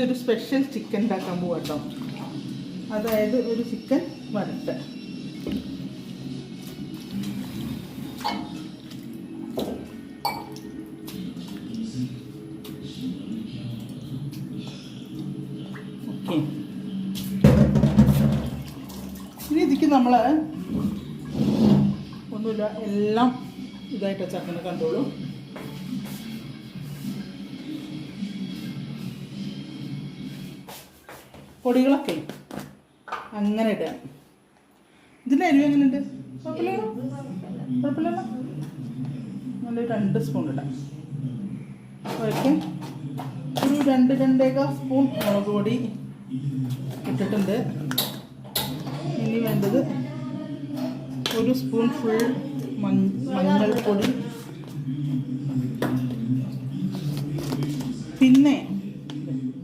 ഇന്നൊരു special chicken ഉണ്ടാക്കാൻ പോവാം കേട്ടോ. അതായത് ഒരു ചിക്കൻ വരട്ട്. ഓക്കെ, ഇനി ഇതിക്ക് നമ്മൾ ഒന്നുമില്ല, എല്ലാം ഇതായിട്ട് വെച്ചാൽ കണ്ടോളൂ. പൊടികളൊക്കെ അങ്ങനെ ഇടുക. ഇതിൻ്റെ അരിവ് എങ്ങനെയുണ്ട്? കുഴപ്പമില്ലല്ലോ. നല്ലൊരു 2 സ്പൂൺ ഇടാം. ഓക്കെ, ഒരു 2-2.25 സ്പൂൺ മുളക് പൊടി ഇട്ടിട്ടുണ്ട്. ഇനി വേണ്ടത് 1 സ്പൂൺ ഫുൾ മഞ്ഞൾപ്പൊടി, പിന്നെ